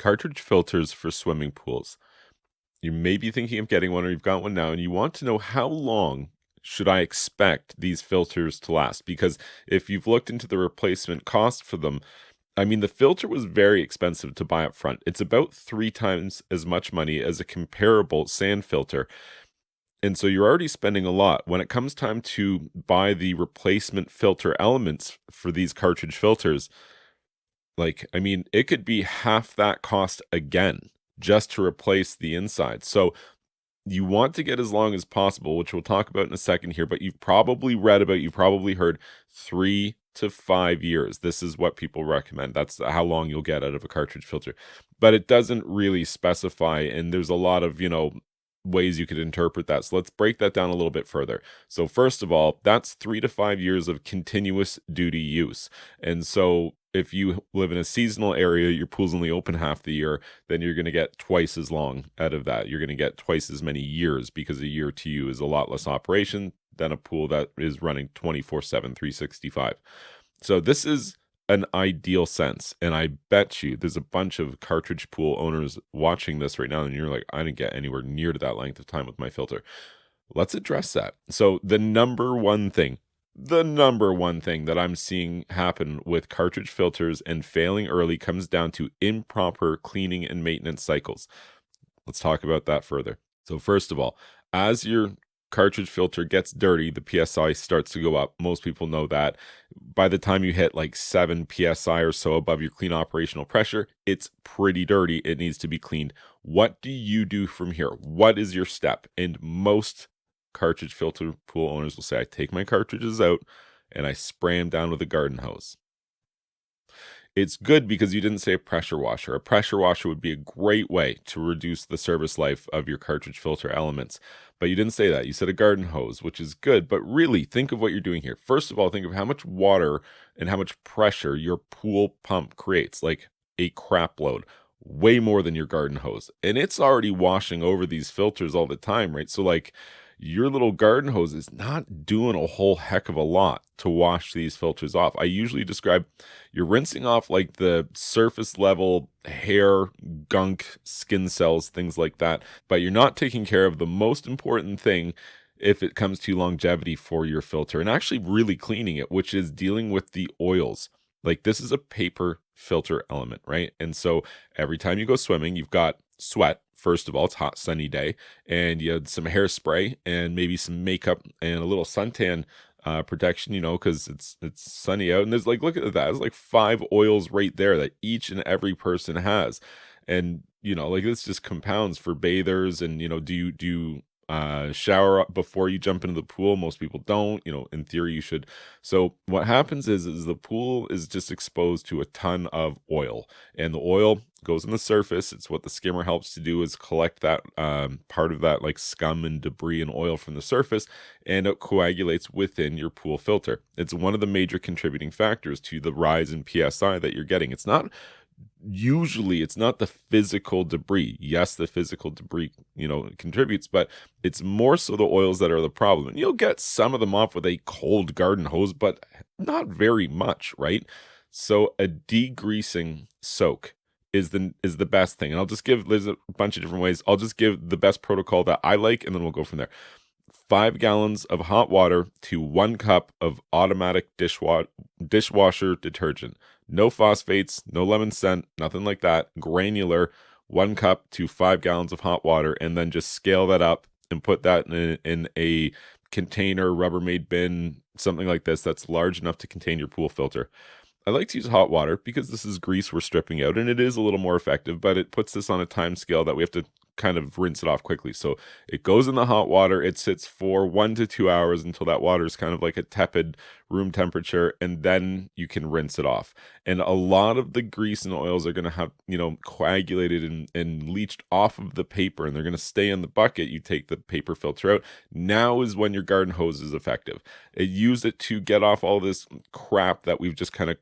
Cartridge filters for swimming pools. You may be thinking of getting one or you've got one now, and you want to know how long should I expect these filters to last? Because if you've looked into the replacement cost for them, I mean, the filter was very expensive to buy up front. It's about 3 times as much money as a comparable sand filter. And so you're already spending a lot. When it comes time to buy the replacement filter elements for these cartridge filters, like, I mean, it could be half that cost again just to replace the inside. So you want to get as long as possible, which we'll talk about in a second here, but you've probably read about, you've probably heard 3 to 5 years. This is what people recommend. That's how long you'll get out of a cartridge filter. But it doesn't really specify, and there's a lot of, ways you could interpret that. So let's break that down a little bit further. So first of all, that's 3 to 5 years of continuous duty use. And so if you live in a seasonal area, your pool's only open half the year, then you're going to get twice as long out of that. You're going to get twice as many years because a year to you is a lot less operation than a pool that is running 24/7, 365. So this is an ideal sense. And I bet you there's a bunch of cartridge pool owners watching this right now, and you're like, I didn't get anywhere near to that length of time with my filter. Let's address that. So the number one thing that I'm seeing happen with cartridge filters and failing early comes down to improper cleaning and maintenance cycles. Let's talk about that further. So first of all, as your cartridge filter gets dirty, the PSI starts to go up. Most people know that. By the time you hit like 7 PSI or so above your clean operational pressure, it's pretty dirty. It needs to be cleaned. What do you do from here? What is your step? And most cartridge filter pool owners will say, I take my cartridges out and I spray them down with a garden hose. It's good because you didn't say a pressure washer. A pressure washer would be a great way to reduce the service life of your cartridge filter elements. But you didn't say that. You said a garden hose, which is good. But really, think of what you're doing here. First of all, think of how much water and how much pressure your pool pump creates, like a crap load, way more than your garden hose. And it's already washing over these filters all the time, right? So like your little garden hose is not doing a whole heck of a lot to wash these filters off. I usually describe you're rinsing off like the surface level hair, gunk, skin cells, things like that, but you're not taking care of the most important thing if it comes to longevity for your filter and actually really cleaning it, which is dealing with the oils. Like this is a paper filter element, right? And so every time you go swimming, you've got sweat. First of all, it's a hot sunny day, and you had some hairspray and maybe some makeup and a little suntan protection, because it's sunny out. And there's like, look at that. There's like 5 oils right there that each and every person has. And, like this just compounds for bathers. And, do you shower up before you jump into the pool? Most people don't. In theory you should. So what happens is the pool is just exposed to a ton of oil, and the oil goes on the surface. It's what the skimmer helps to do, is collect that part of that like scum and debris and oil from the surface, and it coagulates within your pool filter. It's one of the major contributing factors to the rise in PSI that you're getting. It's not the physical debris. Yes, the physical debris, contributes, but it's more so the oils that are the problem. And you'll get some of them off with a cold garden hose, but not very much, right? So a degreasing soak is the best thing. And there's a bunch of different ways. I'll just give the best protocol that I like, and then we'll go from there. 5 gallons of hot water to 1 cup of automatic dishwasher detergent. No phosphates, no lemon scent, nothing like that. Granular, 1 cup to 5 gallons of hot water, and then just scale that up and put that in a container, Rubbermaid bin, something like this that's large enough to contain your pool filter. I like to use hot water because this is grease we're stripping out, and it is a little more effective, but it puts this on a time scale that we have to kind of rinse it off quickly. So it goes in the hot water. It sits for 1 to 2 hours until that water is kind of like a tepid room temperature, and then you can rinse it off. And a lot of the grease and oils are going to have, coagulated and leached off of the paper, and they're going to stay in the bucket. You take the paper filter out. Now is when your garden hose is effective. Use it to get off all this crap that we've just kind of,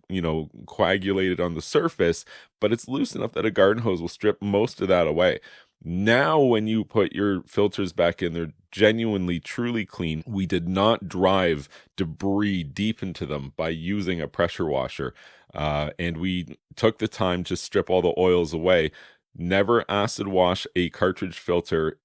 coagulated on the surface, but it's loose enough that a garden hose will strip most of that away. Now, when you put your filters back in, they're genuinely, truly clean. We did not drive debris deep into them by using a pressure washer. And we took the time to strip all the oils away. Never acid wash a cartridge filter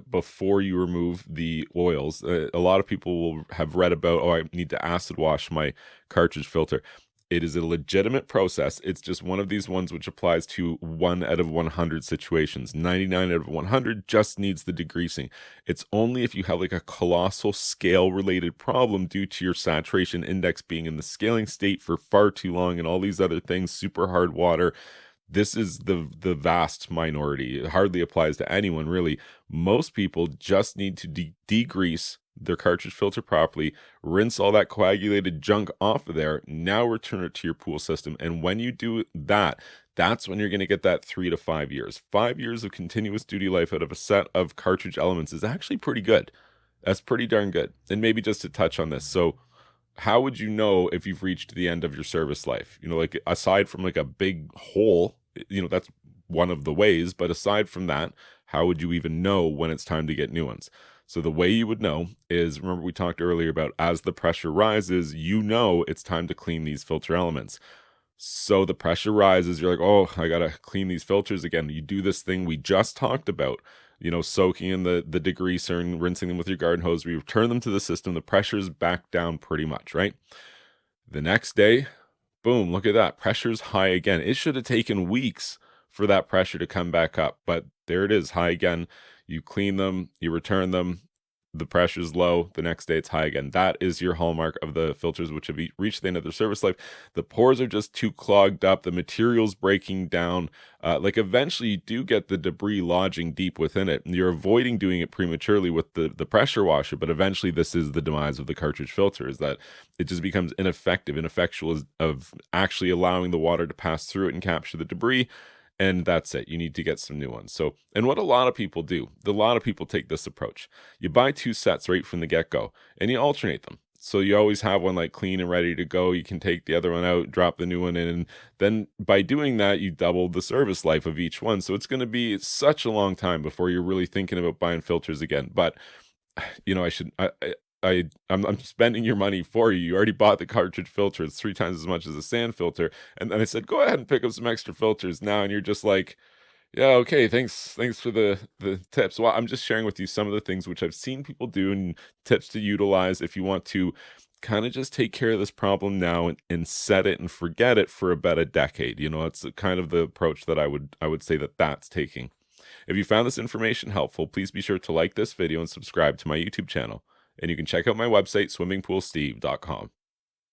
before you remove the oils. A lot of people will have read about, oh, I need to acid wash my cartridge filter. It is a legitimate process. It's just one of these ones which applies to 1 out of 100 situations. 99 out of 100 just needs the degreasing. It's only if you have like a colossal scale related problem due to your saturation index being in the scaling state for far too long and all these other things, super hard water. This is the vast minority. It hardly applies to anyone, really. Most people just need to degrease their cartridge filter properly, rinse all that coagulated junk off of there, now return it to your pool system. And when you do that, that's when you're going to get that 3 to 5 years. 5 years of continuous duty life out of a set of cartridge elements is actually pretty good. That's pretty darn good. And maybe just to touch on this. So how would you know if you've reached the end of your service life? You know, like aside from like a big hole, you know, that's one of the ways, but aside from that, how would you even know when it's time to get new ones? So the way you would know is, remember we talked earlier about as the pressure rises, you know it's time to clean these filter elements. So the pressure rises, you're like, oh, I gotta clean these filters again. You do this thing we just talked about, you know, soaking in the degreaser and rinsing them with your garden hose. We return them to the system. The pressure's back down pretty much, right? The next day, boom, look at that. Pressure's high again. It should have taken weeks for that pressure to come back up, but there it is, high again. You clean them, you return them, the pressure's low, the next day it's high again. That is your hallmark of the filters which have reached the end of their service life. The pores are just too clogged up, the material's breaking down. Like eventually you do get the debris lodging deep within it. And you're avoiding doing it prematurely with the pressure washer, but eventually this is the demise of the cartridge filter, is that it just becomes ineffectual of actually allowing the water to pass through it and capture the debris. And that's it. You need to get some new ones. So, and what a lot of people do, a lot of people take this approach. You buy 2 sets right from the get-go and you alternate them. So you always have one like clean and ready to go. You can take the other one out, drop the new one in. And then by doing that, you double the service life of each one. So it's going to be such a long time before you're really thinking about buying filters again. But, you know, I'm spending your money for you. You already bought the cartridge filter. It's 3 times as much as a sand filter. And then I said, go ahead and pick up some extra filters now. And you're just like, yeah, okay, thanks for the tips. Well, I'm just sharing with you some of the things which I've seen people do and tips to utilize if you want to kind of just take care of this problem now and set it and forget it for about a decade. You know, it's kind of the approach that I would say that's taking. If you found this information helpful, please be sure to like this video and subscribe to my YouTube channel. And you can check out my website, swimmingpoolsteve.com.